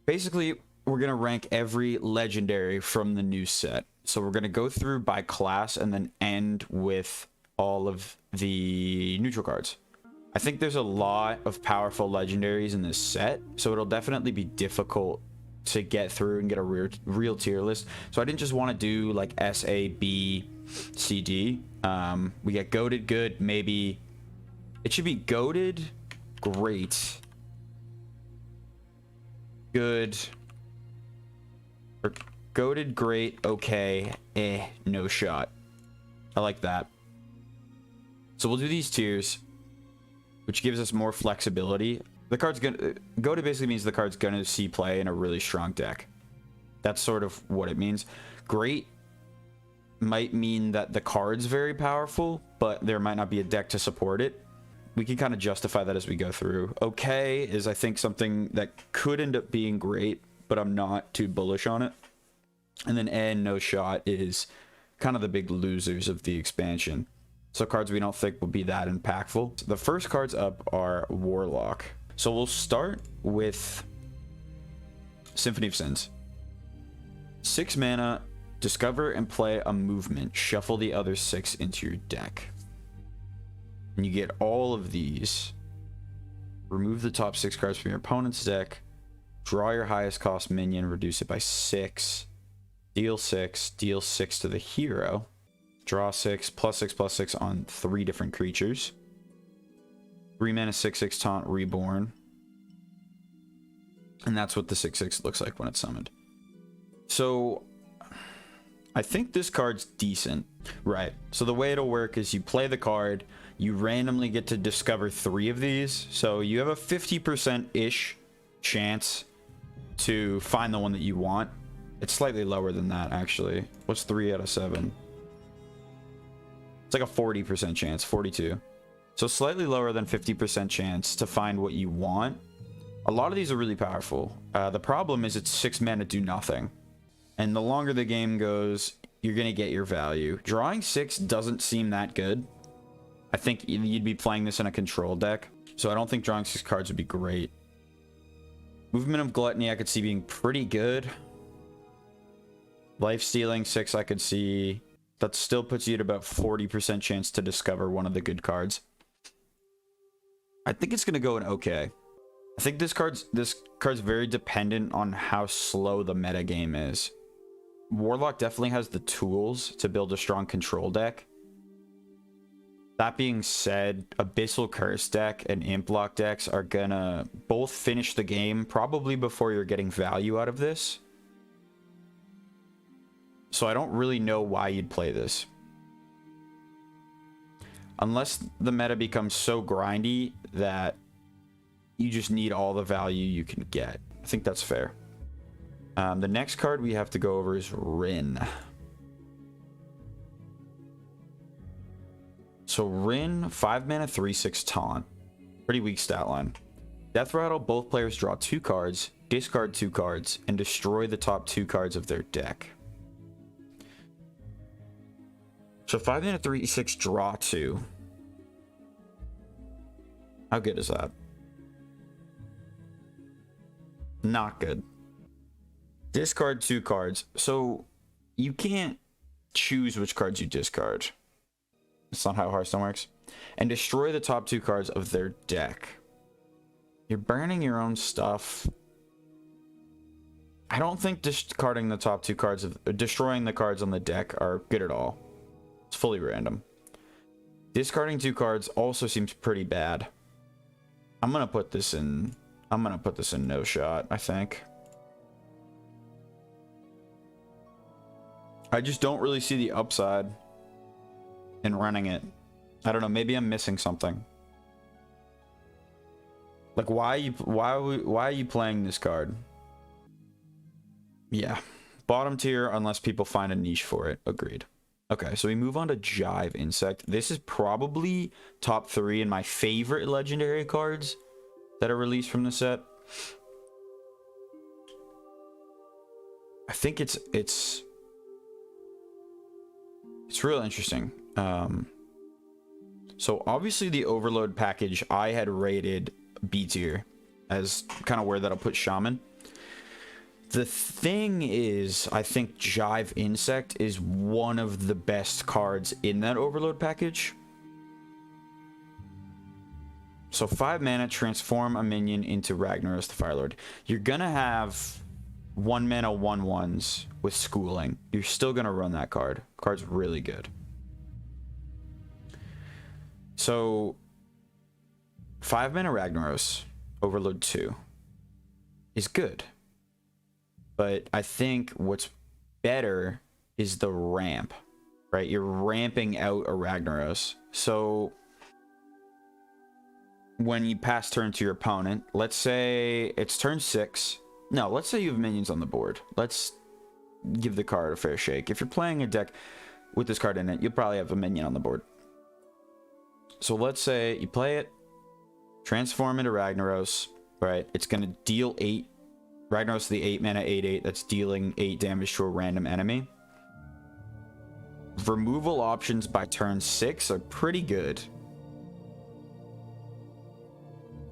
Basically, we're going to rank every legendary from the new set. So we're going to go through by class and then end with all of the neutral cards. I think there's a lot of powerful legendaries in this set, so it'll definitely be difficult to get through and get a real tier list. So I didn't just want to do like S, A, B, C, D. We get goated, good, maybe. It should be goated, great, good, or goated, great, okay, no shot. I like that. So we'll do these tiers, which gives us more flexibility. The card's gonna goated basically means the card's gonna see play in a really strong deck. That's sort of what it means. Great might mean that the card's very powerful, but there might not be a deck to support it. We can kind of justify that as we go through. Okay is, I think, something that could end up being great, but I'm not too bullish on it. And then N, no shot, is kind of the big losers of the expansion. So cards we don't think will be that impactful. The first cards up are Warlock. So we'll start with Symphony of Sins. 6 mana, discover and play a movement. Shuffle the other 6 into your deck. And you get all of these. Remove the top 6 cards from your opponent's deck. Draw your highest cost minion, reduce it by 6. Deal 6, deal 6 to the hero. Draw 6, +6/+6 on 3 different creatures. 3 mana 6/6 taunt reborn. And that's what the 6/6 looks like when it's summoned. So I think this card's decent. Right. So the way it'll work is you play the card, you randomly get to discover 3 of these. So you have a 50%-ish chance to find the one that you want. It's slightly lower than that, actually. What's 3 out of 7? It's like a 40% chance, 42. So slightly lower than 50% chance to find what you want. A lot of these are really powerful. The problem is it's 6 mana do nothing. And the longer the game goes, you're going to get your value. Drawing 6 doesn't seem that good. I think you'd be playing this in a control deck. So I don't think drawing 6 cards would be great. Movement of Gluttony I could see being pretty good. Life Stealing 6 I could see. That still puts you at about 40% chance to discover one of the good cards. I think it's going to go in okay. I think this card's very dependent on how slow the meta game is. Warlock definitely has the tools to build a strong control deck. That being said, Abyssal Curse deck and Imp Block decks are gonna both finish the game probably before you're getting value out of this. So I don't really know why you'd play this. Unless the meta becomes so grindy that you just need all the value you can get. I think that's fair. The next card we have to go over is Rin. So Rin, 5 mana, 3/6 taunt. Pretty weak stat line. Death Rattle, both players draw 2 cards, discard 2 cards, and destroy the top 2 cards of their deck. So 5 mana, 3/6, draw 2. How good is that? Not good. Discard 2 cards. So you can't choose which cards you discard. That's not how Hearthstone works. And destroy the top 2 cards of their deck. You're burning your own stuff. I don't think discarding the top 2 cards of destroying the cards on the deck are good at all. It's fully random. Discarding 2 cards also seems pretty bad. I'm gonna put this in no shot, I think. I just don't really see the upside in running it. I don't know, maybe I'm missing something. Like, why are you playing this card? Yeah, bottom tier unless people find a niche for it. Agreed. Okay, so we move on to Jive Insect. This is probably top 3 in my favorite legendary cards that are released from the set. I think it's real interesting. So obviously the Overload package I had rated B tier as kind of where that'll put Shaman. The thing is, I think Jive Insect is one of the best cards in that Overload package. So 5 mana, transform a minion into Ragnaros the Firelord. You're gonna have 1 mana 1/1s with Schooling. You're still gonna run that card. Card's really good. So 5 mana Ragnaros, Overload 2 is good. But I think what's better is the ramp, right? You're ramping out a Ragnaros. So when you pass turn to your opponent, let's say it's turn 6. No, let's say you have minions on the board. Let's give the card a fair shake. If you're playing a deck with this card in it, you'll probably have a minion on the board. So let's say you play it, transform into Ragnaros, right? It's going to deal 8. Ragnaros, the 8 mana 8/8 that's dealing 8 damage to a random enemy. Removal options by turn 6 are pretty good.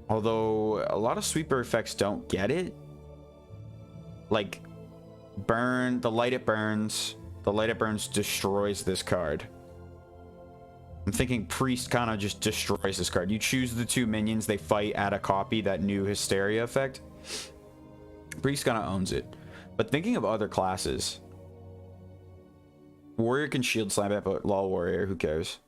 Although a lot of sweeper effects don't get it. Like burn, the light it burns. The light it burns destroys this card. I'm thinking Priest kind of just destroys this card. You choose the 2 minions, they fight, add a copy, that new Hysteria effect. Priest kind of owns it. But thinking of other classes, Warrior can shield slam it, but lol Warrior, who cares?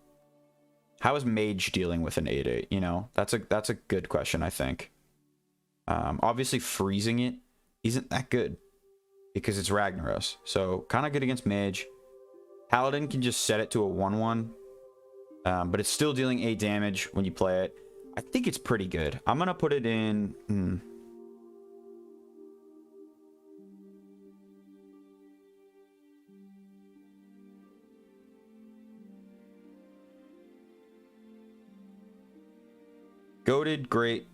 How is Mage dealing with an 8/8? You know, that's a good question, I think. Obviously, freezing it isn't that good because it's Ragnaros. So kind of good against Mage. Paladin can just set it to a 1/1, but it's still dealing 8 damage when you play it. I think it's pretty good. I'm gonna put it in. Goated, great,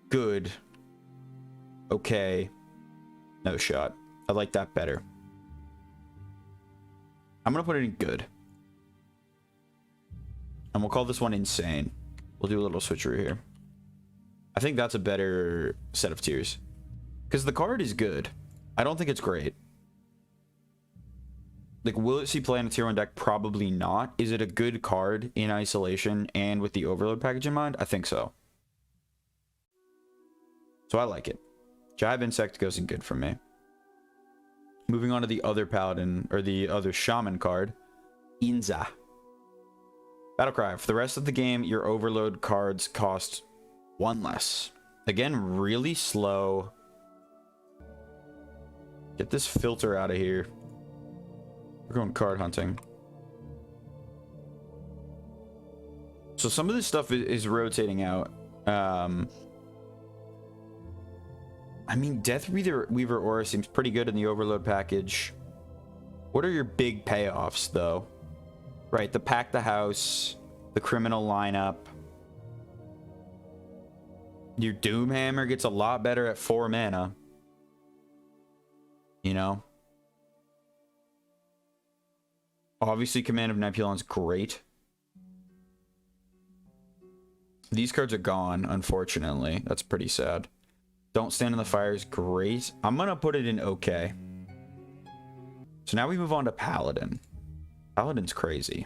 good, okay, no shot. I like that better. I'm gonna put it in good. And we'll call this one insane. We'll do a little switcheroo here. I think that's a better set of tiers. Because the card is good. I don't think it's great. Like, will it see play in a tier 1 deck? Probably not. Is it a good card in isolation and with the Overload package in mind? I think so. So I like it. Jive Insect goes in good for me. Moving on to the other Paladin, or the other Shaman card. Inza. Battlecry. For the rest of the game, your Overload cards cost 1 less. Again, really slow. Get this filter out of here. We're going card hunting. So some of this stuff is rotating out. I mean, Death Weaver Aura seems pretty good in the Overload package. What are your big payoffs, though? Right, the Pack the House, the Criminal lineup. Your Doomhammer gets a lot better at 4 mana. You know? Obviously, Command of Nebulon's great. These cards are gone, unfortunately. That's pretty sad. Don't Stand in the Fire is great. I'm going to put it in okay. So now we move on to Paladin. Paladin's crazy.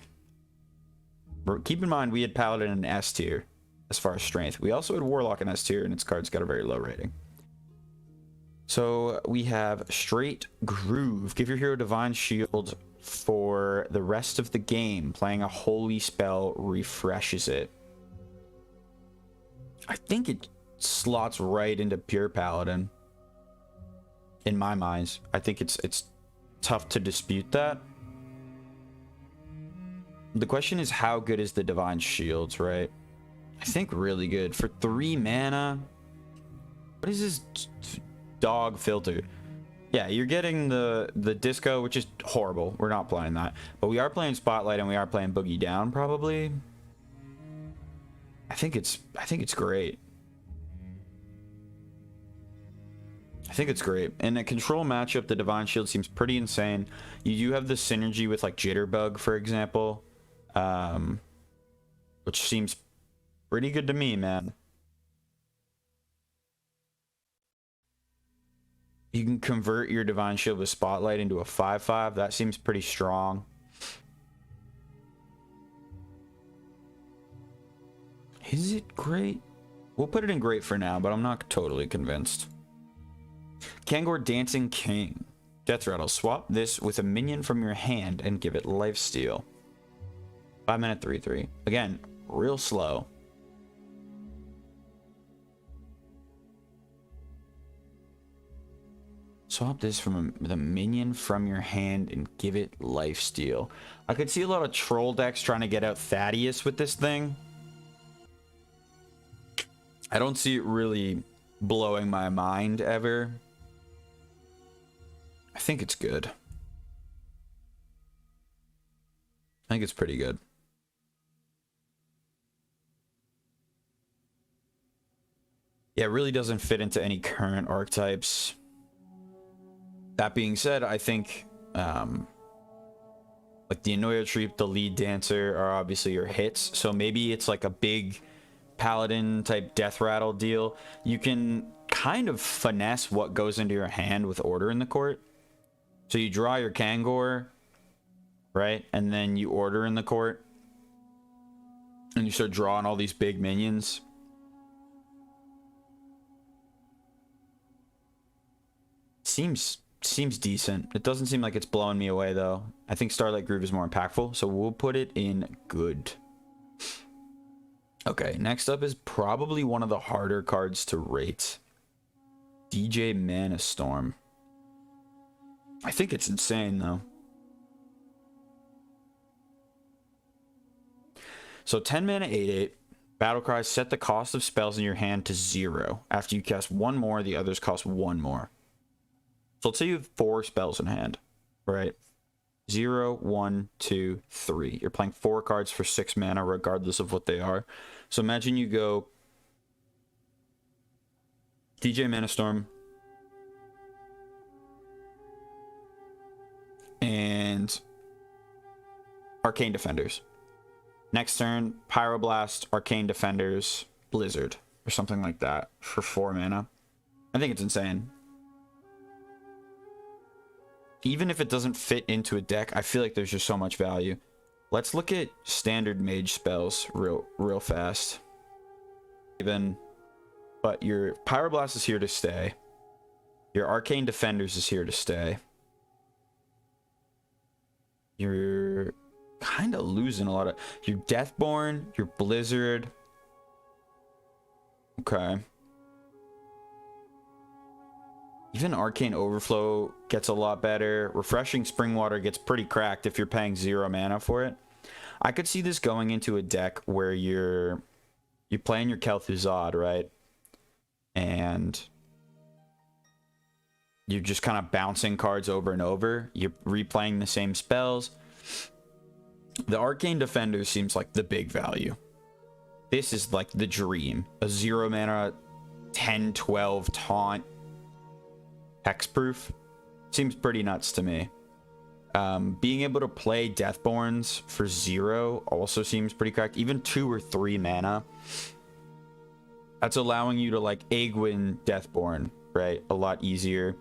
Keep in mind, we had Paladin in S tier as far as strength. We also had Warlock in S tier, and its card's got a very low rating. So we have Straight Groove. Give your hero Divine Shield for the rest of the game. Playing a holy spell refreshes it. I think it slots right into pure Paladin. In my mind, I think it's tough to dispute that. The question is, how good is the Divine Shields, right? I think really good. For 3 mana, what is this dog filter? Yeah, you're getting the disco, which is horrible. We're not playing that. But we are playing Spotlight and we are playing Boogie Down, probably. I think it's great. I think it's great. In a control matchup, the Divine Shield seems pretty insane. You do have the synergy with like Jitterbug, for example, which seems pretty good to me, man. You can convert your Divine Shield with Spotlight into a 5/5. That seems pretty strong. Is it great? We'll put it in great for now, but I'm not totally convinced. Kangor Dancing King. Death Rattle. Swap this with a minion from your hand and give it lifesteal. 5-minute 3/3. Again, real slow. Swap this with a minion from your hand and give it lifesteal. I could see a lot of troll decks trying to get out Thaddeus with this thing. I don't see it really blowing my mind ever. I think it's good. I think it's pretty good. Yeah, it really doesn't fit into any current archetypes. That being said, I think like the Annoyer-Treep, the Lead Dancer are obviously your hits. So maybe it's like a big Paladin type Death Rattle deal. You can kind of finesse what goes into your hand with Order in the Court. So you draw your Kangor, right? And then you Order in the Court. And you start drawing all these big minions. Seems decent. It doesn't seem like it's blowing me away though. I think Starlight Groove is more impactful, so we'll put it in good. Okay, next up is probably one of the harder cards to rate. DJ Mana Storm. I think it's insane though. So 10 mana 8/8. Battlecry, set the cost of spells in your hand to 0. After you cast one more, the others cost one more. So let's say you have 4 spells in hand, right? 0, 1, 2, 3. You're playing 4 cards for 6 mana, regardless of what they are. So imagine you go DJ Mana Storm and Arcane Defenders. Next turn, Pyroblast, Arcane Defenders, Blizzard, or something like that for 4 mana. I think it's insane. Even if it doesn't fit into a deck, I feel like there's just so much value. Let's look at standard mage spells real fast. But your Pyroblast is here to stay. Your Arcane Defenders is here to stay. You're kind of losing a lot of... Your Deathborn, your Blizzard. Okay. Even Arcane Overflow gets a lot better. Refreshing Springwater gets pretty cracked if you're paying 0 mana for it. I could see this going into a deck where you're playing your Kel'Thuzad, right? And you're just kind of bouncing cards over and over. You're replaying the same spells. The Arcane Defender seems like the big value. This is like the dream. A 0 mana 10/12 taunt hexproof seems pretty nuts to me. Being able to play Deathborns for 0 also seems pretty cracked. Even 2 or 3 mana, that's allowing you to like Egwin Deathborn, right? A lot easier,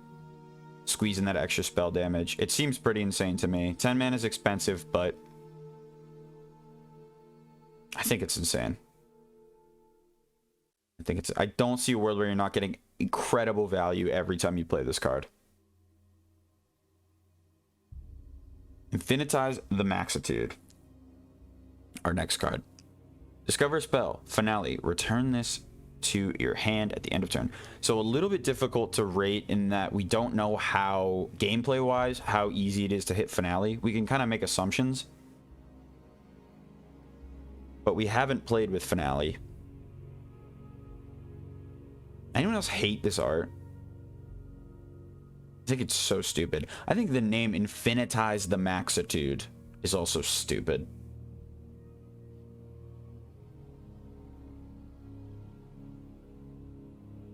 squeezing that extra spell damage. It seems pretty insane to me. 10 mana is expensive, but I think it's insane. I don't see a world where you're not getting incredible value every time you play this card. Infinitize the Maxitude. Our next card. Discover a spell. Finale. Return this to your hand at the end of turn. So a little bit difficult to rate in that we don't know how, gameplay wise, how easy it is to hit Finale. We can kind of make assumptions, but we haven't played with Finale. Anyone else hate this art? I think it's so stupid. I think the name Infinitize the Maxitude is also stupid.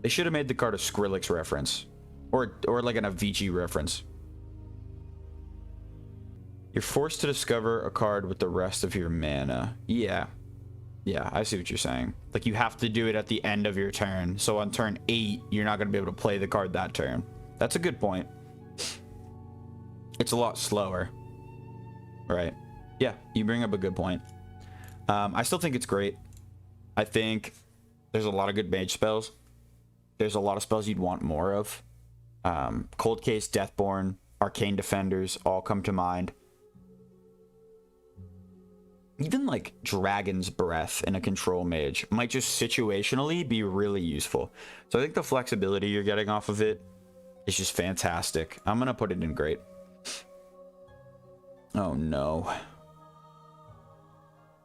They should have made the card a Skrillex reference. Or like an Avicii reference. You're forced to discover a card with the rest of your mana. Yeah. Yeah, I see what you're saying. Like, you have to do it at the end of your turn. So on turn 8, you're not going to be able to play the card that turn. That's a good point. It's a lot slower. Right. Yeah, you bring up a good point. I still think it's great. I think there's a lot of good mage spells. There's a lot of spells you'd want more of. Cold Case, Deathborn, Arcane Defenders all come to mind. Even like Dragon's Breath in a control mage might just situationally be really useful. So I think the flexibility you're getting off of it is just fantastic. I'm going to put it in great. Oh no.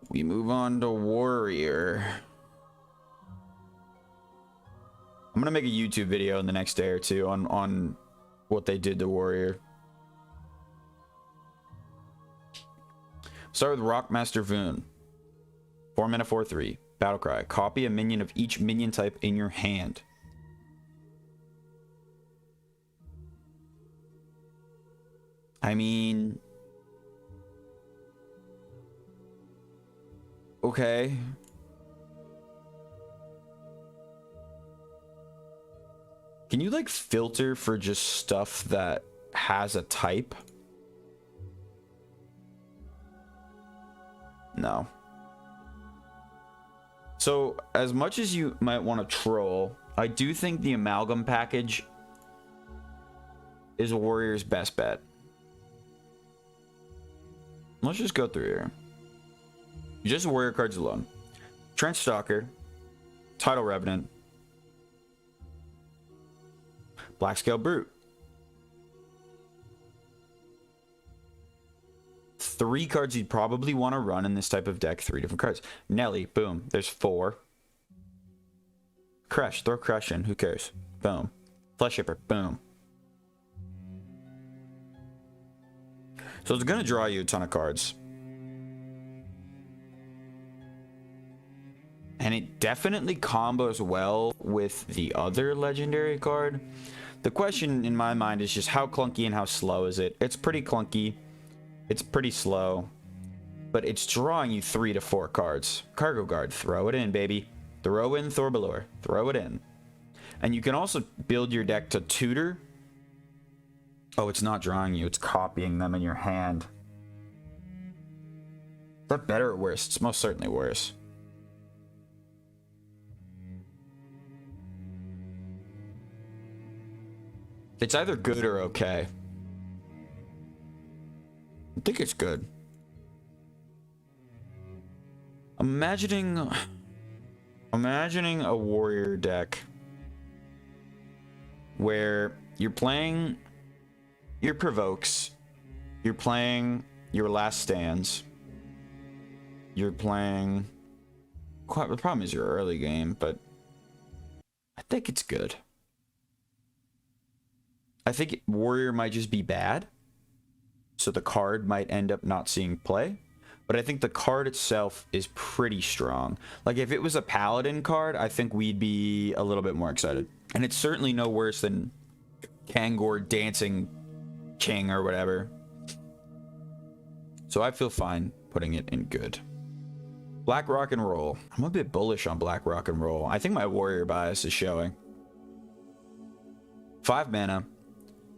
We move on to Warrior. I'm gonna make a YouTube video in the next day or two on what they did to Warrior. Start with Rockmaster Voon. 4 mana 4/3. Battlecry. Copy a minion of each minion type in your hand. I mean, okay. Can you like filter for just stuff that has a type? No. So as much as you might want to troll, I do think the amalgam package is a Warrior's best bet. Let's just go through here. Just Warrior cards alone. Trench Stalker, Tidal Revenant, Blackscale Brute. 3 cards you'd probably want to run in this type of deck. 3 different cards. Nelly, boom. There's 4. Crush, throw Crush in. Who cares? Boom. Flesh Shipper, boom. So it's going to draw you a ton of cards. And it definitely combos well with the other legendary card. The question in my mind is just how clunky and how slow is it? It's pretty clunky. It's pretty slow. But it's drawing you 3 to 4 cards. Cargo Guard, throw it in, baby. Throw in Thorbalor. Throw it in. And you can also build your deck to tutor. Oh, it's not drawing you. It's copying them in your hand. Is that better or worse? It's most certainly worse. It's either good or okay. I think it's good. Imagining a Warrior deck where you're playing your Provokes, you're playing your Last Stands, you're playing... The problem is your early game, but I think it's good. I think Warrior might just be bad, so the card might end up not seeing play. But I think the card itself is pretty strong. Like, if it was a Paladin card, I think we'd be a little bit more excited. And it's certainly no worse than Kangor Dancing King or whatever. So I feel fine putting it in good. Black Rock and Roll. I'm a bit bullish on Black Rock and Roll. I think my Warrior bias is showing. 5 mana.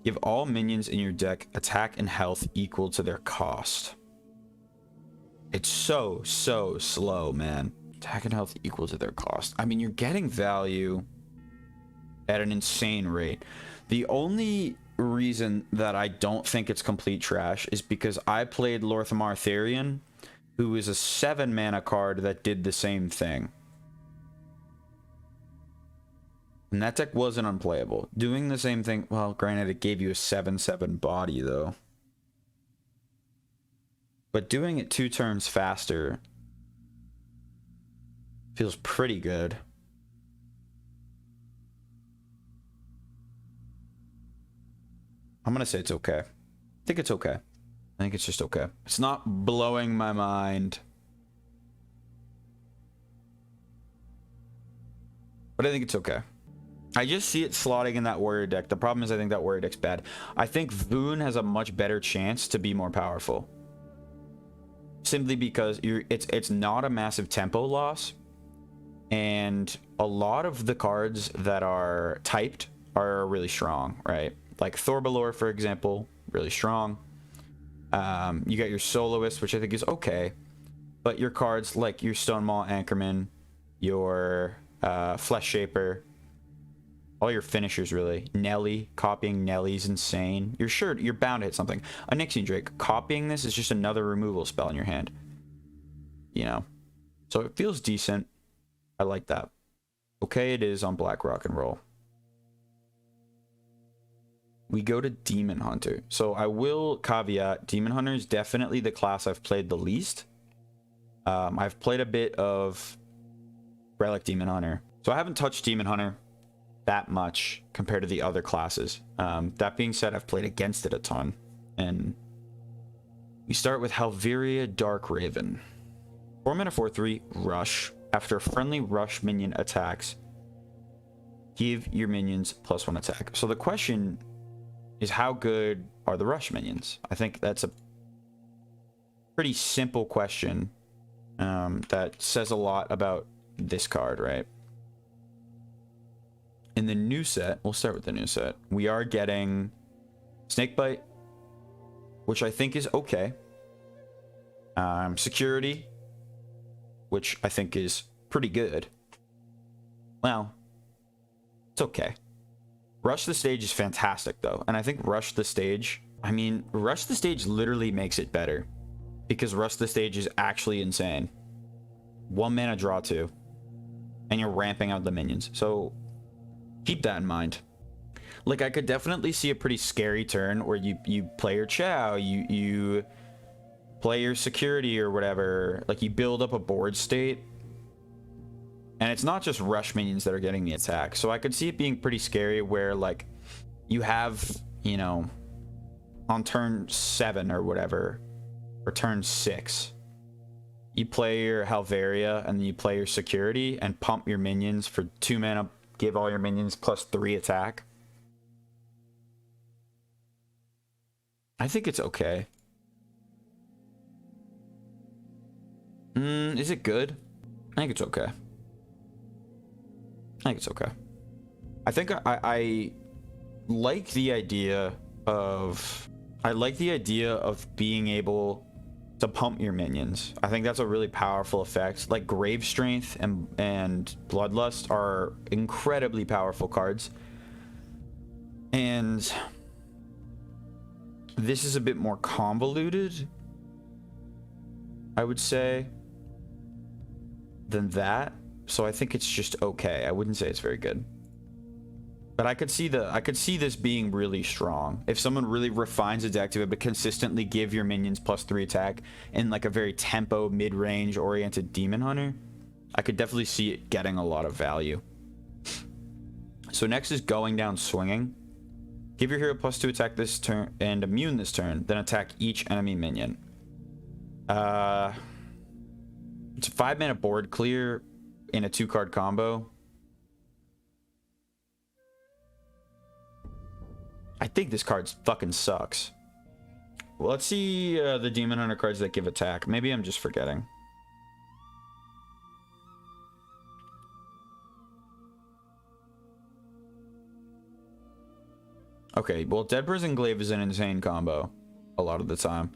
Give all minions in your deck attack and health equal to their cost. It's so slow, man. Attack and health equal to their cost. I mean, you're getting value at an insane rate. The only reason that I don't think it's complete trash is because I played Lorthamar Therion, who is a 7 mana card that did the same thing. And that deck wasn't unplayable. Doing the same thing, well, granted, it gave you a 7/7 body, though. But doing it 2 turns faster feels pretty good. I'm gonna say it's okay. I think it's okay. I think it's just okay. It's not blowing my mind. But I think it's okay. I just see it slotting in that Warrior deck. The problem is I think that Warrior deck's bad. I think Voon has a much better chance to be more powerful. Simply because it's not a massive tempo loss. And a lot of the cards that are typed are really strong, right? like Thorbalor, for example, really strong. You got your Soloist, which I think is okay. But your cards like your Stonemaul Anchorman, your Flesh Shaper, all your finishers really. Nelly, copying Nelly's insane. You're bound to hit something. A Nixian Drake, copying this is just another removal spell in your hand. You know? So it feels decent. I like that. Okay, it is on Black Rock and Roll. We go to Demon Hunter. So I will caveat, Demon Hunter is definitely the class I've played the least. I've played a bit of Relic Demon Hunter. So I haven't touched Demon Hunter that much compared to the other classes. That being said, I've played against it a ton. And we start with Halveria Dark Raven. 4 mana 4/3 Rush. After a friendly Rush minion attacks, give your minions +1 attack. So the question is, how good are the Rush minions? I think that's a pretty simple question that says a lot about this card, right? In the new set, we'll start with the new set, we are getting Snakebite, which I think is okay. Security, which I think is pretty good. Well, it's okay. Rush the Stage is fantastic, though. And I think Rush the Stage, Rush the Stage literally makes it better. Because Rush the Stage is actually insane. 1 mana draw 2. And you're ramping out the minions. So, keep that in mind. Like, I could definitely see a pretty scary turn where you play your Chow, you play your security or whatever. Like, you build up a board state. And it's not just Rush minions that are getting the attack. So I could see it being pretty scary where, like, you have, you know, on turn 7 or whatever, or turn 6, you play your Halveria and then you play your security and pump your minions for 2 mana, give all your minions +3 attack. I think it's okay. Is it good? I think it's okay. I think it's okay. I think I like the idea of being able to pump your minions. I think that's a really powerful effect. Like Grave Strength and Bloodlust are incredibly powerful cards. And this is a bit more convoluted, I would say, than that. So I think it's just okay. I wouldn't say it's very good. But I could see this being really strong. If someone really refines a deck to be able to consistently give your minions +3 attack in like a very tempo, mid-range oriented Demon Hunter, I could definitely see it getting a lot of value. So next is Going Down Swinging. Give your hero +2 attack this turn and immune this turn, then attack each enemy minion. It's a 5 mana board clear in a 2-card combo. I think this card fucking sucks. Well, let's see the Demon Hunter cards that give attack. Maybe I'm just forgetting. Okay, well, Dead Prison Glaive is an insane combo a lot of the time.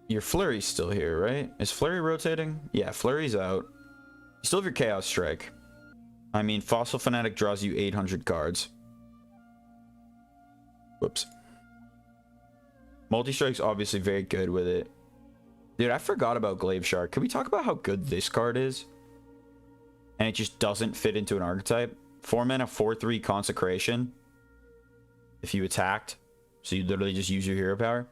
Your Flurry's still here, right? Is Flurry rotating? Yeah, Flurry's out. You still have your Chaos Strike. I mean, Fossil Fanatic draws you 800 cards. Whoops. Multi-Strike's obviously very good with it. Dude, I forgot about Glaive Shark. Can we talk about how good this card is? And it just doesn't fit into an archetype. 4 mana, 4/3 Consecration. If you attacked. So you literally just use your hero power.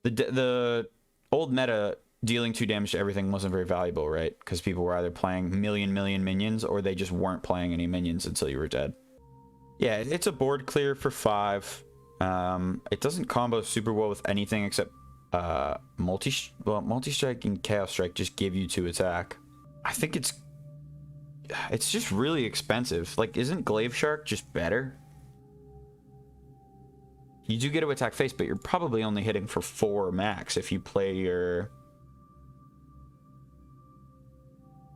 The old meta, dealing 2 damage to everything wasn't very valuable, right? Because people were either playing million minions, or they just weren't playing any minions until you were dead. Yeah, it's a board clear for 5. It doesn't combo super well with anything except multi-strike and Chaos Strike just give you 2 attack. I think it's just really expensive. Like, isn't Glaive Shark just better? You do get to attack face, but you're probably only hitting for 4 max if you play your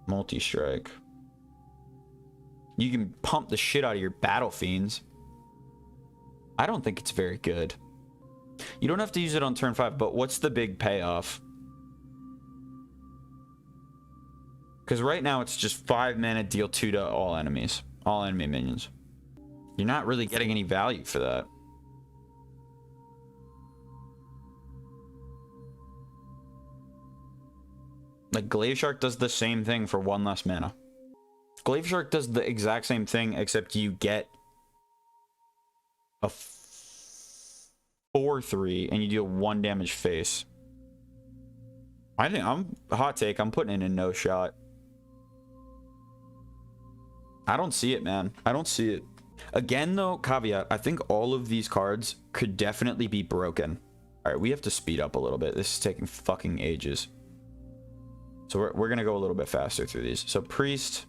multi-strike. You can pump the shit out of your Battle Fiends. I don't think it's very good. You don't have to use it on turn 5, but what's the big payoff? Because right now it's just 5 mana, deal 2 to all enemies. All enemy minions. You're not really getting any value for that. Like, Glaive Shark does the same thing for 1 less mana. Glaive Shark does the exact same thing, except you get a 4/3 and you deal 1 damage face. I think hot take, I'm putting it in no shot. I don't see it, man. I don't see it. Again, though, caveat, I think all of these cards could definitely be broken. All right, we have to speed up a little bit. This is taking fucking ages. So we're going to go a little bit faster through these. So Priest.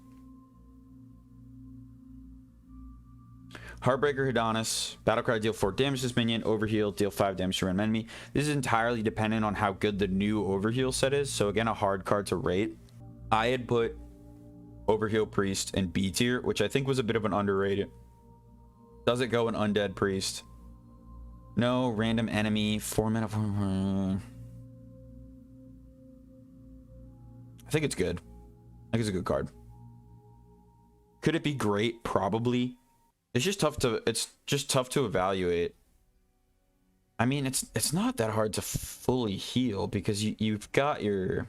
Heartbreaker Hedonus. Battlecry, deal 4 damage to this minion. Overheal, deal 5 damage to random enemy. This is entirely dependent on how good the new Overheal set is. So again, a hard card to rate. I had put Overheal Priest in B tier, which I think was a bit of an underrated. Does it go an Undead Priest? No. Random enemy. 4 mana. I think it's good. I think it's a good card. Could it be great? Probably. It's just tough to evaluate. I mean, it's not that hard to fully heal because you've got your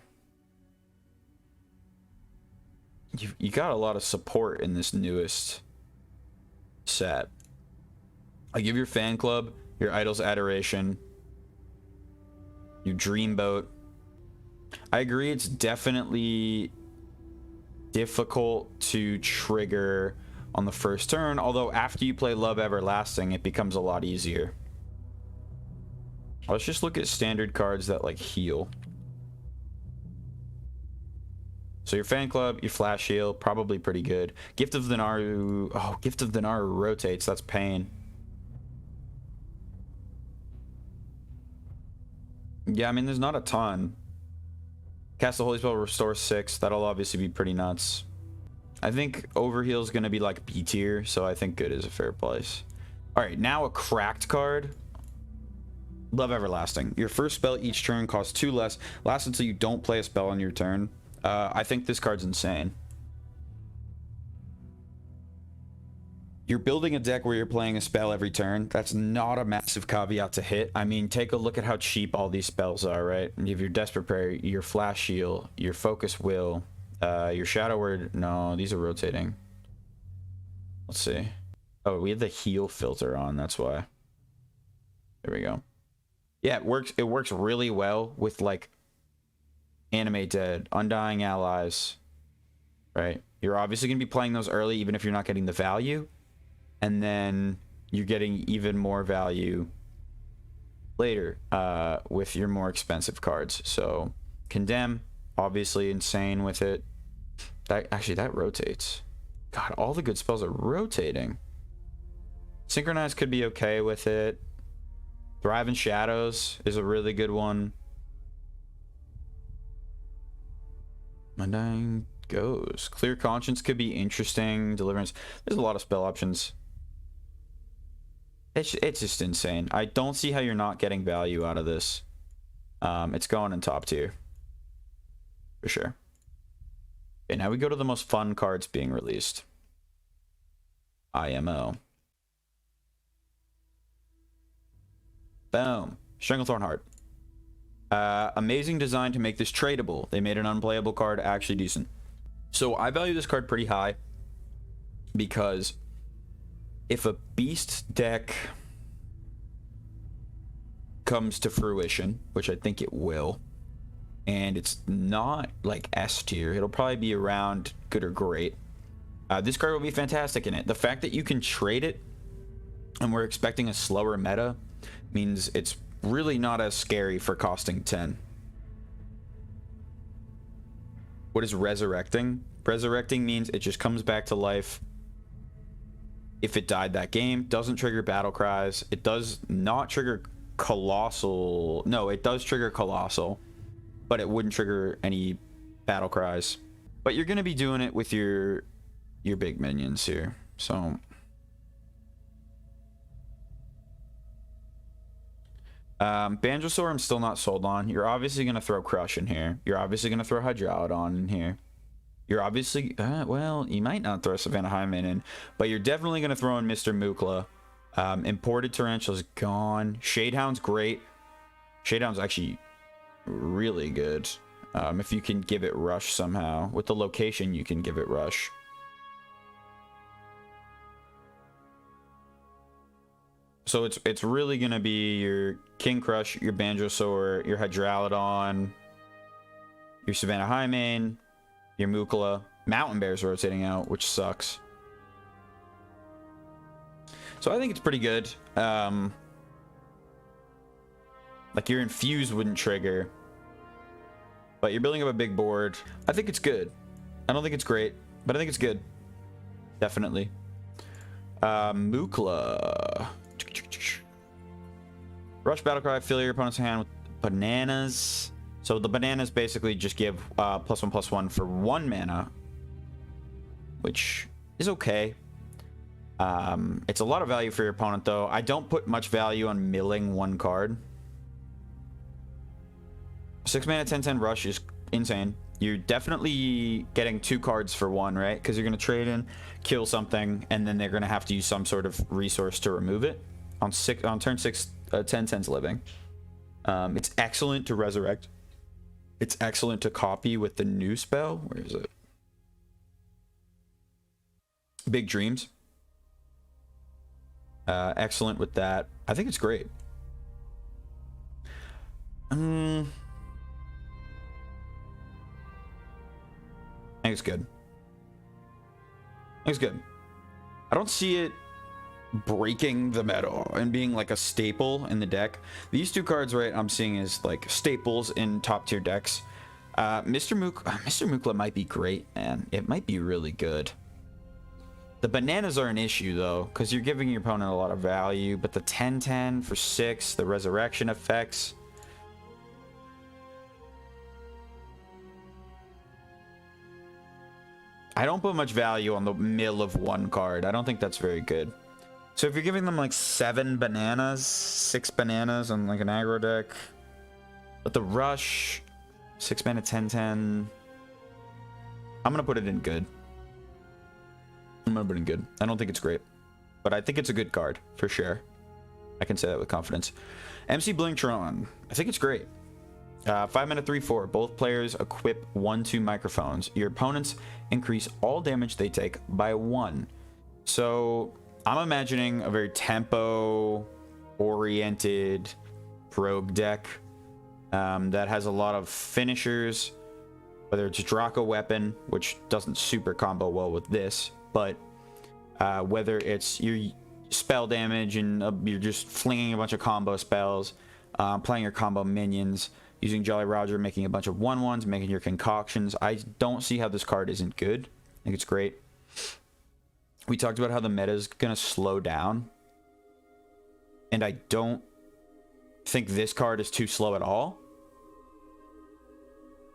you got a lot of support in this newest set. I give your Fan Club, your Idol's Adoration, your Dreamboat. I agree, it's definitely difficult to trigger on the first turn, although after you play Love Everlasting, it becomes a lot easier. Let's just look at standard cards that like heal. So your Fan Club, your Flash Heal, probably pretty good. Gift of the Naru. Oh, Gift of the Naru rotates. That's pain. Yeah, I mean, there's not a ton. Cast the Holy Spell, restore 6. That'll obviously be pretty nuts. I think Overheal is going to be like B tier, so I think good is a fair place. All right, now a cracked card. Love Everlasting. Your first spell each turn costs 2 less. Lasts until you don't play a spell on your turn. I think this card's insane. You're building a deck where you're playing a spell every turn. That's not a massive caveat to hit. I mean, take a look at how cheap all these spells are, right? You have your Desperate Prayer, your Flash Heal, your Focus Will, your Shadow Word. No, these are rotating. Let's see. Oh, we have the heal filter on. That's why. There we go. Yeah, it works. It works really well with like Animate Dead, Undying Allies, right? You're obviously going to be playing those early, even if you're not getting the value. And then you're getting even more value later with your more expensive cards. So Condemn, obviously insane with it. That rotates. God, all the good spells are rotating. Synchronize could be okay with it. Thrive in Shadows is a really good one. Undying Goes. Clear Conscience could be interesting. Deliverance. There's a lot of spell options. It's just insane. I don't see how you're not getting value out of this. It's going in top tier. For sure. Okay, now we go to the most fun cards being released. IMO. Boom. Stranglethorn Heart. Amazing design to make this tradable. They made an unplayable card actually decent. So I value this card pretty high because if a beast deck comes to fruition, which I think it will, and it's not like S tier, it'll probably be around good or great. This card will be fantastic in it. The fact that you can trade it and we're expecting a slower meta means it's really not as scary for costing 10. What is Resurrecting? Resurrecting means it just comes back to life if it died that game. Doesn't trigger battle cries. It does not trigger colossal. No, it does trigger colossal, but it wouldn't trigger any battle cries. But you're going to be doing it with your big minions here. So Banjosaur I'm still not sold on. You're obviously going to throw Crush in here. You're obviously going to throw Hydralodon in here. You're obviously... well, you might not throw Savannah Hyman in, but you're definitely going to throw in Mr. Mukla. Imported Tarantula's gone. Shadehound's great. Shadehound's actually really good. If you can give it Rush somehow. With the location, you can give it Rush. So it's really going to be your King Crush, your Banjosaur, your Hydralodon, your Savannah Highmane, your Mukla. Mountain Bear's rotating out, which sucks. So I think it's pretty good. Like your Infuse wouldn't trigger. But you're building up a big board. I think it's good. I don't think it's great, but I think it's good. Definitely. Mukla. Rush Battlecry, fill your opponent's hand with bananas. So the bananas basically just give +1/+1 for 1 mana, which is okay. It's a lot of value for your opponent, though. I don't put much value on milling 1 card. 6 mana 10/10 Rush is insane. You're definitely getting 2 cards for 1, right? Because you're going to trade in, kill something, and then they're going to have to use some sort of resource to remove it. On turn 6, 10/10's living. It's excellent to resurrect. It's excellent to copy with the new spell. Where is it? Big Dreams. Excellent with that. I think it's great. I think it's good. I think it's good. I don't see it breaking the meta and being like a staple in the deck. These 2 cards, right, I'm seeing is like staples in top tier decks. Mr. Mukla might be great, man. It might be really good. The bananas are an issue though, because you're giving your opponent a lot of value, but the 10/10 for 6, the resurrection effects. I don't put much value on the mill of 1 card. I don't think that's very good. So if you're giving them like 7 bananas, 6 bananas on like an aggro deck, but the Rush, 6 mana 10/10, I'm gonna put it in good. I'm gonna put it in good. I don't think it's great, but I think it's a good card for sure. I can say that with confidence. MC Blingtron, I think it's great. 5 mana 3/4. Both players equip 1/2 microphones. Your opponents increase all damage they take by 1. So I'm imagining a very tempo-oriented rogue deck that has a lot of finishers, whether it's Draco Weapon, which doesn't super combo well with this, but whether it's your spell damage and you're just flinging a bunch of combo spells, playing your combo minions, using Jolly Roger, making a bunch of 1/1s, making your concoctions. I don't see how this card isn't good. I think it's great. We talked about how the meta is going to slow down, and I don't think this card is too slow at all.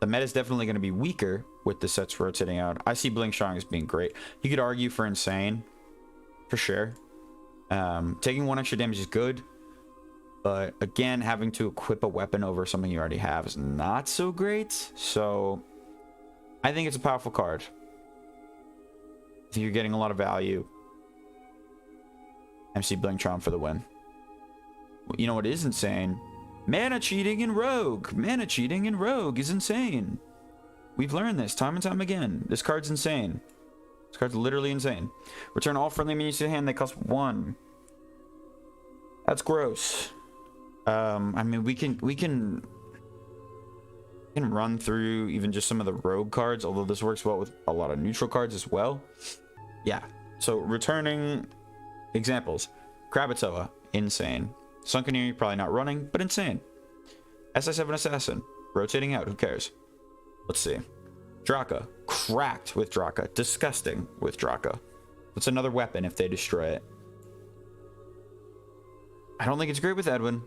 The meta is definitely going to be weaker with the sets rotating out. I see Blink Strong as being great. You could argue for Insane, for sure. Taking 1 extra damage is good, but again, having to equip a weapon over something you already have is not so great. So I think it's a powerful card. I think you're getting a lot of value. MC Blingtron for the win. You know what is insane? Mana cheating in Rogue. Mana cheating in Rogue is insane. We've learned this time and time again. This card's insane. This card's literally insane. Return all friendly minions to hand. They cost 1. That's gross. I mean, we can run through even just some of the rogue cards, although this works well with a lot of neutral cards as well. Yeah. So returning examples: Kravatoa, insane. Sunkeneer, probably not running, but insane. SI7 Assassin, rotating out. Who cares? Let's see. Draka, cracked with Draka, disgusting with Draka. It's another weapon if they destroy it. I don't think it's great with Edwin.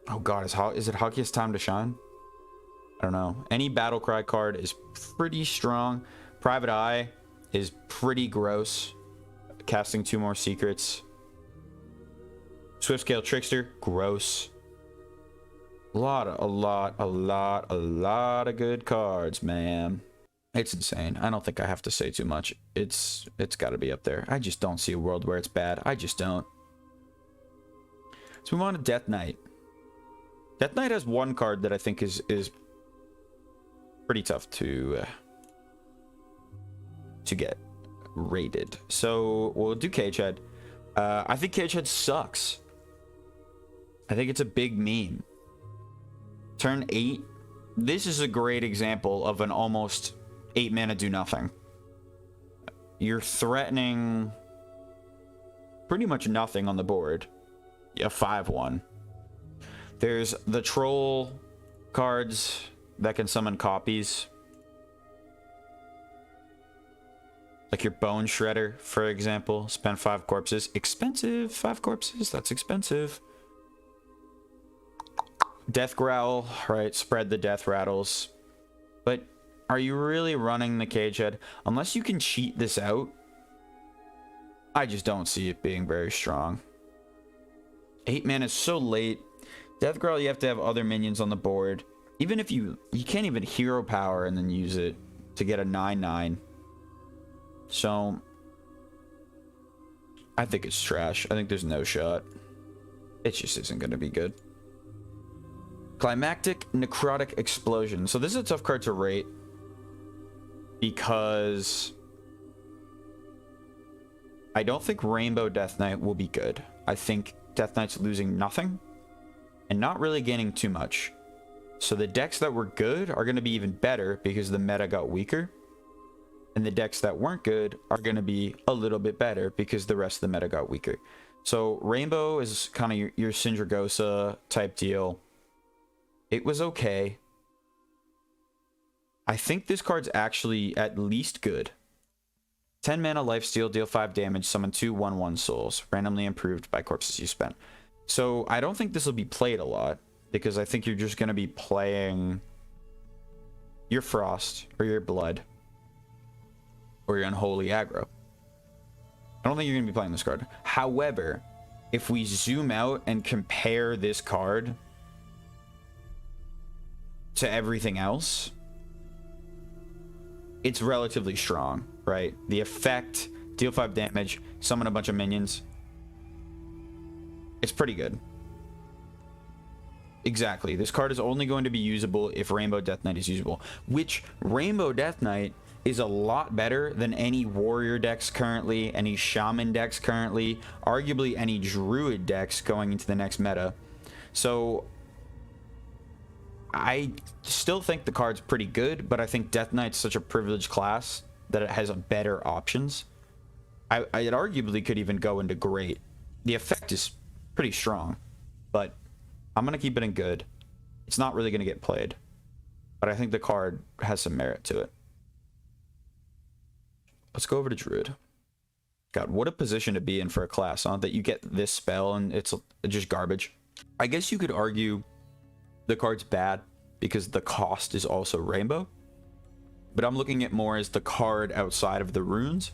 Oh god, is it Hockey's time to shine? I don't know. Any battle cry card is pretty strong. Private Eye is pretty gross. Casting 2 more secrets. Swift Scale Trickster, gross. A lot of good cards, man. It's insane. I don't think I have to say too much. It's got to be up there. I just don't see a world where it's bad. I just don't. So we want a Death Knight. Death Knight has one card that I think is pretty tough to get rated. So we'll do Cagehead. I think Cagehead sucks. I think it's a big meme. Turn 8. This is a great example of an almost 8 mana do nothing. You're threatening pretty much nothing on the board. A 5/1. There's the troll cards that can summon copies. Like your Bone Shredder, for example. Spend 5 corpses. Expensive. 5 corpses. That's expensive. Death Growl, right? Spread the death rattles. But are you really running the Cagehead? Unless you can cheat this out, I just don't see it being very strong. 8 mana is so late. Death Growl, you have to have other minions on the board. Even if you can't even hero power and then use it to get a 9/9. So I think it's trash. I think there's no shot. It just isn't going to be good. Climactic Necrotic Explosion. So this is a tough card to rate because I don't think Rainbow Death Knight will be good. I think Death Knight's losing nothing and not really gaining too much. So the decks that were good are going to be even better because the meta got weaker. And the decks that weren't good are going to be a little bit better because the rest of the meta got weaker. So Rainbow is kind of your Syndragosa type deal. It was okay. I think this card's actually at least good. 10 mana lifesteal, deal 5 damage, summon 2 1/1 souls, randomly improved by corpses you spent. So I don't think this will be played a lot because I think you're just going to be playing your Frost or your Blood or your Unholy Aggro. I don't think you're going to be playing this card. However, if we zoom out and compare this card to everything else, it's relatively strong, right? The effect, deal 5 damage, summon a bunch of minions. It's pretty good. Exactly. This card is only going to be usable if Rainbow Death Knight is usable, which Rainbow Death Knight is a lot better than any warrior decks currently, any shaman decks currently, arguably any druid decks going into the next meta. So I still think the card's pretty good, but I think Death Knight's such a privileged class that it has a better options. It arguably could even go into great. The effect is pretty strong, but I'm going to keep it in good. It's not really going to get played, but I think the card has some merit to it. Let's go over to Druid. God, what a position to be in for a class, huh? That you get this spell and it's just garbage. I guess you could argue the card's bad because the cost is also Rainbow, but I'm looking at more as the card outside of the runes.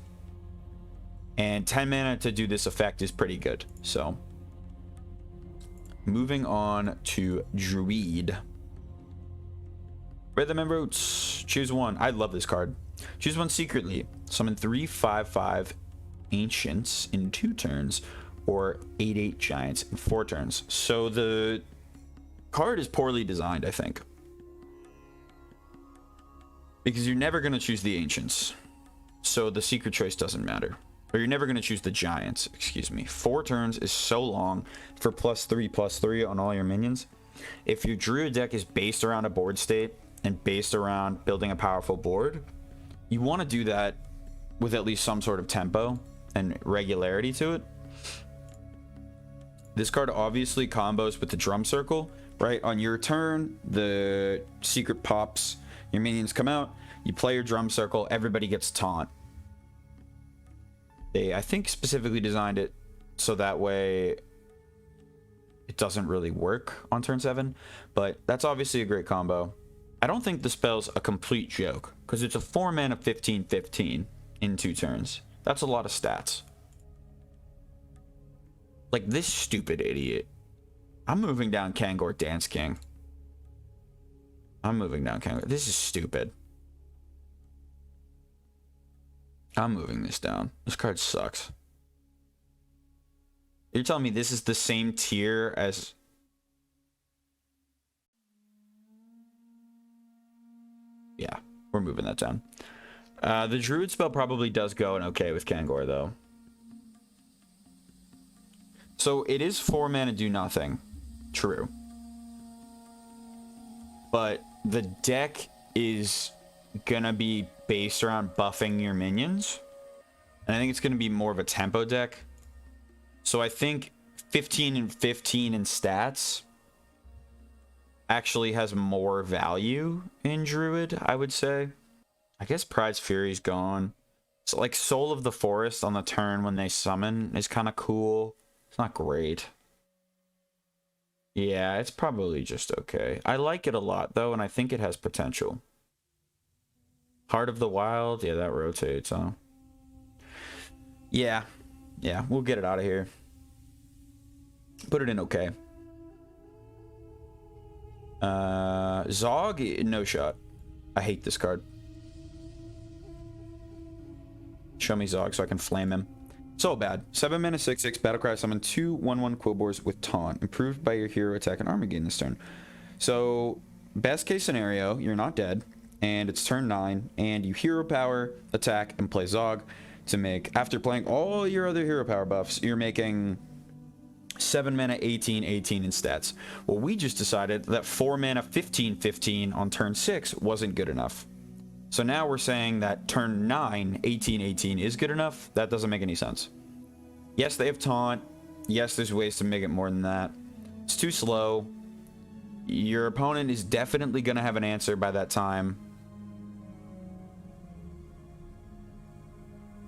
And 10 mana to do this effect is pretty good. So moving on to Druid. Rhythm and Roots. Choose one. I love this card. Choose one secretly. Summon 3 5/5 Ancients in 2 turns, or 8/8 Giants in 4 turns. So the card is poorly designed, I think, because you're never going to choose the Ancients, so the secret choice doesn't matter. Or you're never going to choose the Giants, excuse me. 4 turns is so long for +3/+3 on all your minions. If your Druid deck is based around a board state and based around building a powerful board, you want to do that with at least some sort of tempo and regularity to it. This card obviously combos with the Drum Circle, right? On your turn, the secret pops, your minions come out, you play your Drum Circle, everybody gets taunt. They, I think, specifically designed it so that way it doesn't really work on turn 7, but that's obviously a great combo. I don't think the spell's a complete joke, because it's a 4 mana 15/15 in 2 turns. That's a lot of stats. Like this stupid idiot. I'm moving down Kangor Dance King. I'm moving down Kangor. This is stupid. I'm moving this down. This card sucks. You're telling me this is the same tier as... Yeah, we're moving that down. The Druid spell probably does go in okay with Kangor, though. So it is 4 mana, do nothing. True. But the deck is gonna be based around buffing your minions. And I think it's gonna be more of a tempo deck. So I think 15 and 15 in stats actually has more value in Druid, I would say. I guess Pride's Fury's gone. So like Soul of the Forest on the turn when they summon is kind of cool. It's not great. Yeah, it's probably just okay. I like it a lot though, and I think it has potential. Heart of the Wild, yeah, that rotates, huh? Yeah, we'll get it out of here. Put it in okay. Zog, no shot. I hate this card. Show me Zog so I can flame him. So bad. 7 mana 6/6 battlecry summon 2 1/1 Quillbores with taunt. Improved by your hero attack and armor gain this turn. So best case scenario, you're not dead, and it's turn 9, and you hero power, attack, and play Zog to make, after playing all your other hero power buffs, you're making 7 mana 18/18 in stats. Well, we just decided that 4 mana 15/15 on turn 6 wasn't good enough. So now we're saying that turn 9 18/18 is good enough. That doesn't make any sense. Yes, they have taunt. Yes, there's ways to make it more than that. It's too slow. Your opponent is definitely going to have an answer by that time.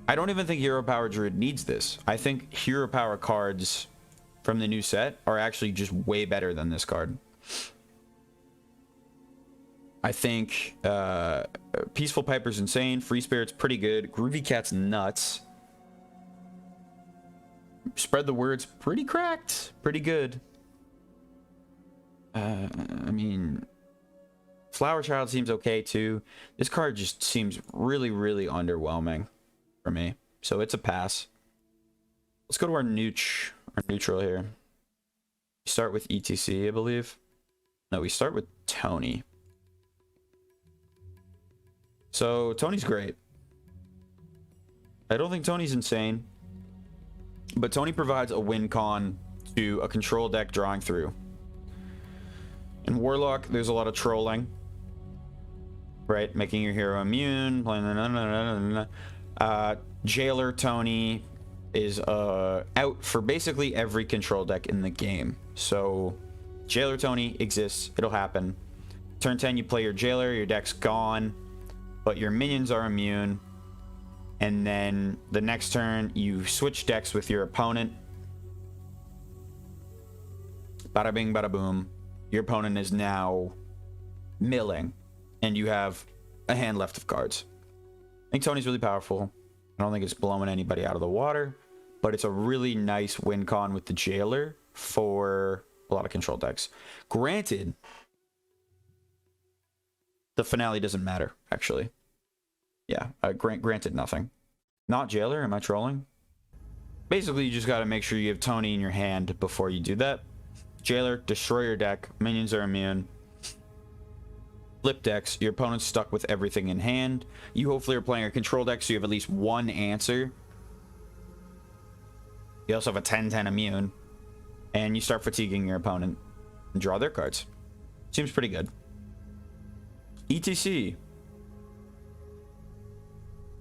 I don't even think Hero Power Druid needs this. I think Hero Power cards from the new set are actually just way better than this card. I think Peaceful Piper's insane. Free Spirit's pretty good. Groovy Cat's nuts. Spread the Word's pretty cracked. Pretty good. I mean, Flower Child seems okay too. This card just seems really, really underwhelming for me. So it's a pass. Let's go to our neutral here. Start with ETC, I believe. No, we start with Tony. So Tony's great. I don't think Tony's insane, but Tony provides a win con to a control deck drawing through. In Warlock, there's a lot of trolling, right? Making your hero immune. Jailer Tony is out for basically every control deck in the game. So Jailer Tony exists. It'll happen. Turn 10, you play your Jailer. Your deck's gone, but your minions are immune. And then the next turn, you switch decks with your opponent. Bada bing, bada boom. Your opponent is now milling, and you have a hand left of cards. I think Tony's really powerful. I don't think it's blowing anybody out of the water, but it's a really nice win con with the Jailer for a lot of control decks. Granted, the finale doesn't matter, actually. Yeah, granted nothing. Not Jailer, am I trolling? Basically, you just got to make sure you have Tony in your hand before you do that. Jailer, destroy your deck. Minions are immune. Flip decks. Your opponent's stuck with everything in hand. You hopefully are playing a control deck, so you have at least one answer. You also have a 10/10 immune. And you start fatiguing your opponent and draw their cards. Seems pretty good. ETC.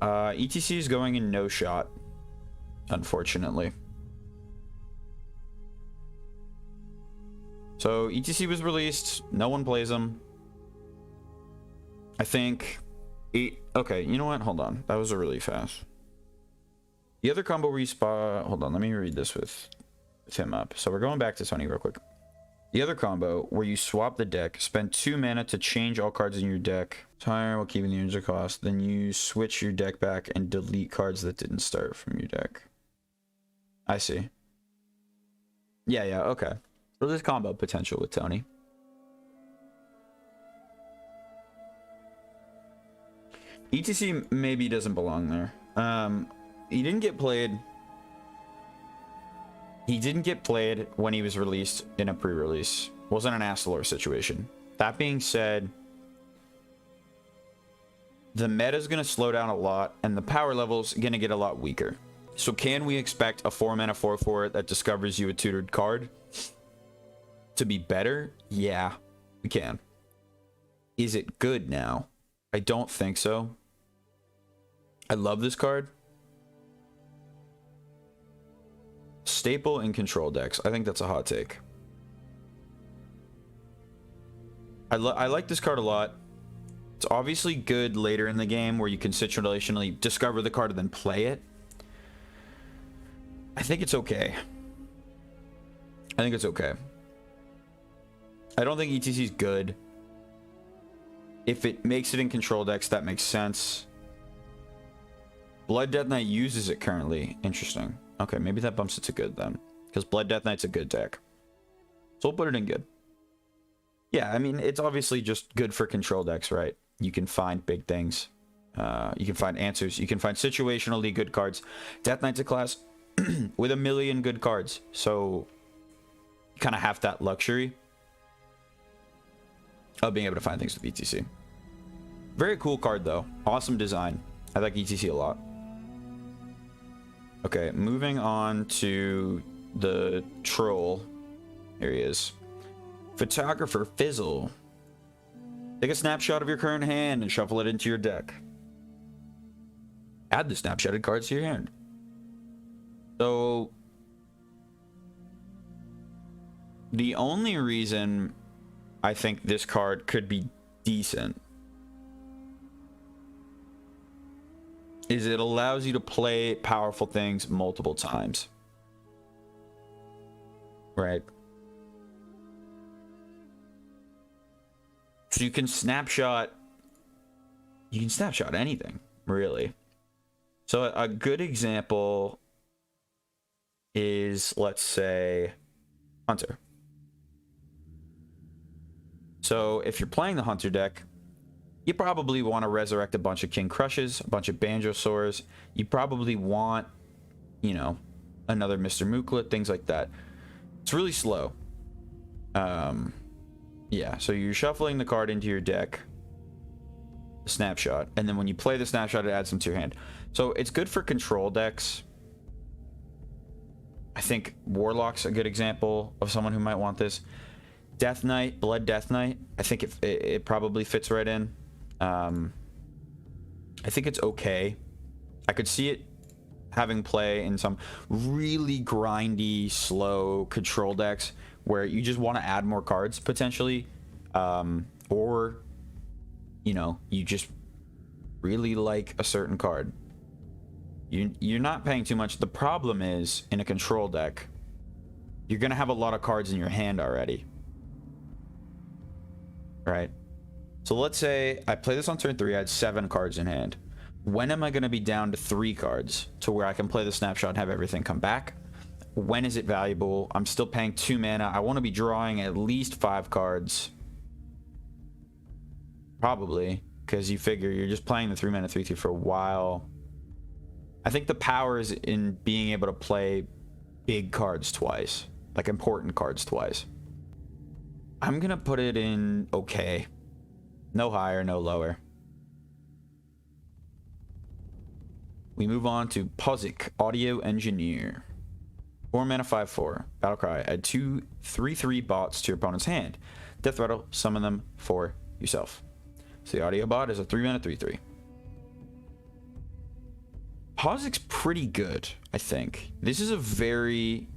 ETC is going in no shot, unfortunately. So ETC was released. No one plays them. I think... Okay, you know what? Hold on. That was a really fast. The other combo where you spot... Hold on, let me read this with him up. So we're going back to Tony real quick. The other combo where you swap the deck, spend 2 mana to change all cards in your deck, higher while keeping the user cost, then you switch your deck back and delete cards that didn't start from your deck. I see. Yeah, yeah, okay. So there's combo potential with Tony. ETC maybe doesn't belong there. He didn't get played. He didn't get played when he was released in a pre-release. Wasn't an Astalor situation. That being said, the meta is going to slow down a lot, and the power level's going to get a lot weaker. So can we expect a 4-mana 4/4 that discovers you a tutored card to be better? Yeah, we can. Is it good now? I don't think so. I love this card. Staple in control decks. I think that's a hot take. I like this card a lot. It's obviously good later in the game where you can situationally discover the card and then play it. I think it's okay. I think it's okay. I don't think ETC is good. If it makes it in control decks, that makes sense. Blood Death Knight uses it currently. Interesting. Okay, maybe that bumps it to good then. Because Blood Death Knight's a good deck. So we'll put it in good. Yeah, I mean, it's obviously just good for control decks, right? You can find big things. You can find answers. You can find situationally good cards. Death Knight's a class with a million good cards. So you kind of have that luxury of being able to find things with ETC. Very cool card, though. Awesome design. I like ETC a lot. Okay, moving on to the troll. Here he is. Photographer Fizzle. Take a snapshot of your current hand and shuffle it into your deck. Add the snapshotted cards to your hand. So, the only reason I think this card could be decent is it allows you to play powerful things multiple times. Right? So you can snapshot anything, really. So a good example is, let's say, Hunter. So if you're playing the Hunter deck, you probably want to resurrect a bunch of King Crushes, a bunch of Banjosaurs. You probably want, you know, another Mr. Mooklet, things like that. It's really slow. Yeah, so you're shuffling the card into your deck, snapshot, and then when you play the snapshot, it adds them to your hand. So it's good for control decks. I think Warlock's a good example of someone who might want this. Death Knight, Blood Death Knight, I think it probably fits right in. I think it's okay. I could see it having play in some really grindy, slow control decks where you just want to add more cards potentially, or you know, you just really like a certain card. You're not paying too much. The problem is, in a control deck, you're gonna have a lot of cards in your hand already, right? So let's say I play this on turn 3, I had 7 cards in hand. When am I going to be down to 3 cards to where I can play the snapshot and have everything come back? When is it valuable? I'm still paying 2 mana. I want to be drawing at least 5 cards. Probably, because you figure you're just playing the 3-mana 3/3 for a while. I think the power is in being able to play big cards twice, like important cards twice. I'm going to put it in okay. No higher, no lower. We move on to Pozic, Audio Engineer. 4 mana 5/4. Battlecry. Add 2 3/3 bots to your opponent's hand. Death Rattle, summon them for yourself. So the audio bot is a 3 mana 3/3. Pozic's pretty good, I think. This is a very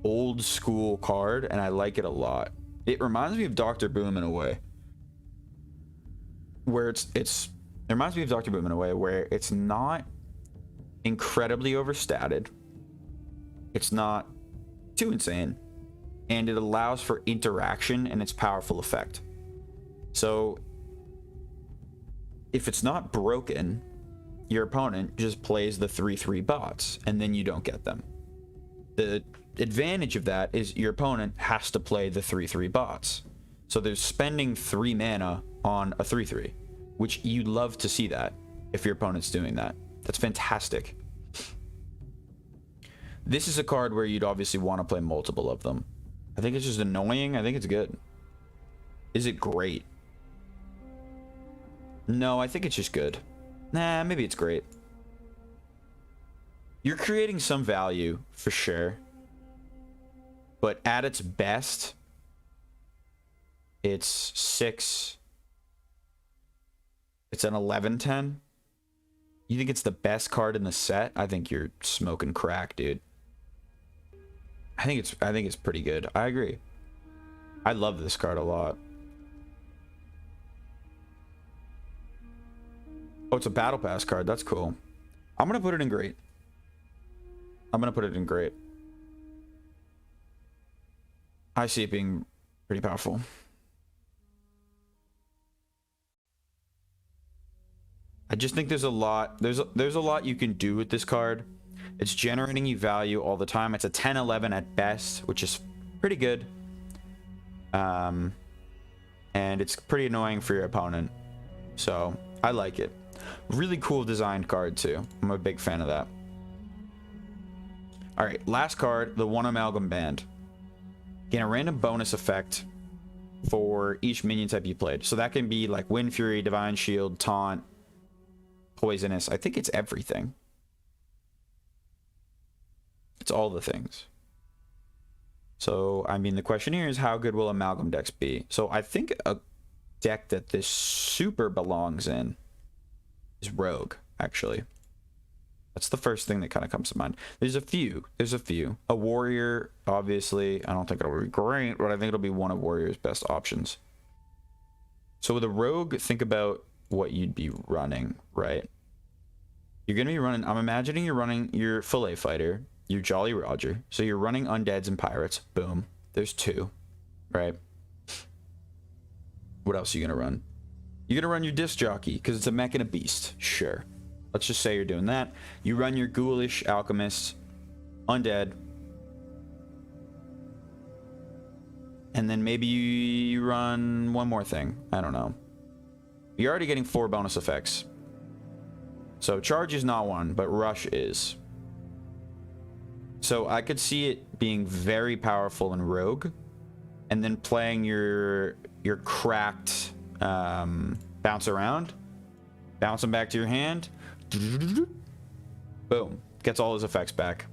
old school card, and I like it a lot. It reminds me of Dr. Boom in a way. Where it reminds me of Dr. Boom in a way where it's not incredibly overstated. It's not too insane. And it allows for interaction and its powerful effect. So if it's not broken, your opponent just plays the 3/3 bots and then you don't get them. The advantage of that is your opponent has to play the 3/3 bots. So they're spending 3 mana on a 3/3, which you'd love to see that if your opponent's doing that. That's fantastic. This is a card where you'd obviously want to play multiple of them. I think it's just annoying. I think it's good. Is it great? No, I think it's just good. Nah, maybe it's great. You're creating some value for sure. But at its best, it's 6. It's an 11/10. You think it's the best card in the set? I think you're smoking crack, dude. I think it's pretty good. I agree. I love this card a lot. Oh, it's a battle pass card. That's cool. I'm gonna put it in great. I'm gonna put it in great. I see it being pretty powerful. I just think there's a lot you can do with this card. It's generating you value all the time. It's a 10/11 at best, which is pretty good. And it's pretty annoying for your opponent. So I like it. Really cool designed card too. I'm a big fan of that. All right, last card, the 1 Amalgam Band. Gain a random bonus effect for each minion type you played. So that can be like Wind Fury, Divine Shield, Taunt, Poisonous. I think it's everything. It's all the things. So, I mean, the question here is how good will Amalgam decks be? So I think a deck that this super belongs in is Rogue, actually. That's the first thing that kind of comes to mind. There's a few. A Warrior, obviously. I don't think it'll be great, but I think it'll be one of Warrior's best options. So with a Rogue, think about what you'd be running, right? You're going to be running... I'm imagining you're running your Fillet Fighter, your Jolly Roger. So you're running Undeads and Pirates. Boom. There's 2, right? What else are you going to run? You're going to run your Disc Jockey, because it's a mech and a beast. Sure. Let's just say you're doing that. You run your Ghoulish Alchemist, Undead. And then maybe you run one more thing. I don't know. You're already getting 4 bonus effects. So Charge is not one, but Rush is. So I could see it being very powerful in Rogue. And then playing your cracked bounce around. Bounce them back to your hand. Boom. Gets all his effects back.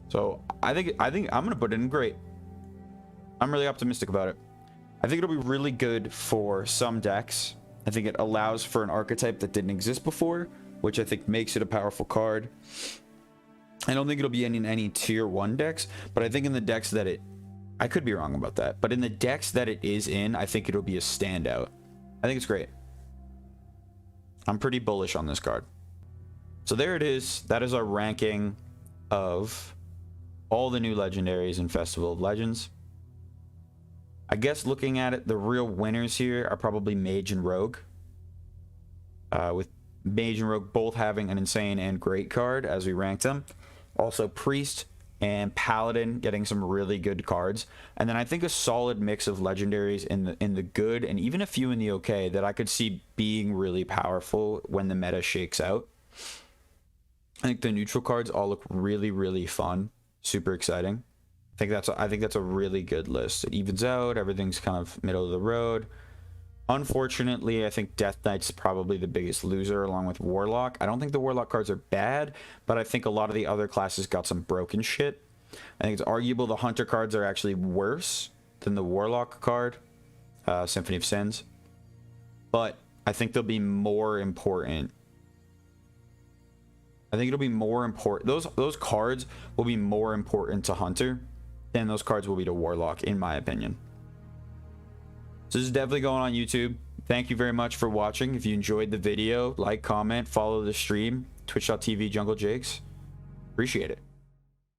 So I think I'm gonna put it in great. I'm really optimistic about it. I think it'll be really good for some decks. I think it allows for an archetype that didn't exist before, which I think makes it a powerful card. I don't think it'll be in any tier 1 decks, but I think in the decks that I could be wrong about that, but in the decks that it is in, I think it'll be a standout. I think it's great. I'm pretty bullish on this card. So there it is. That is our ranking of all the new legendaries in Festival of Legends. I guess looking at it, the real winners here are probably Mage and Rogue. With Mage and Rogue both having an insane and great card as we ranked them. Also Priest and Paladin getting some really good cards. And then I think a solid mix of legendaries in the good and even a few in the okay that I could see being really powerful when the meta shakes out. I think the neutral cards all look really, really fun. Super exciting. I think that's a really good list. It evens out. Everything's kind of middle of the road. Unfortunately, I think Death Knight's probably the biggest loser along with Warlock. I don't think the Warlock cards are bad, but I think a lot of the other classes got some broken shit. I think it's arguable the Hunter cards are actually worse than the Warlock card, Symphony of Sins. But I think they'll be more important. I think it'll be more important. Those cards will be more important to Hunter than those cards will be to Warlock, in my opinion. So this is definitely going on YouTube. Thank you very much for watching. If you enjoyed the video, like, comment, follow the stream, twitch.tv junglejakes. Appreciate it.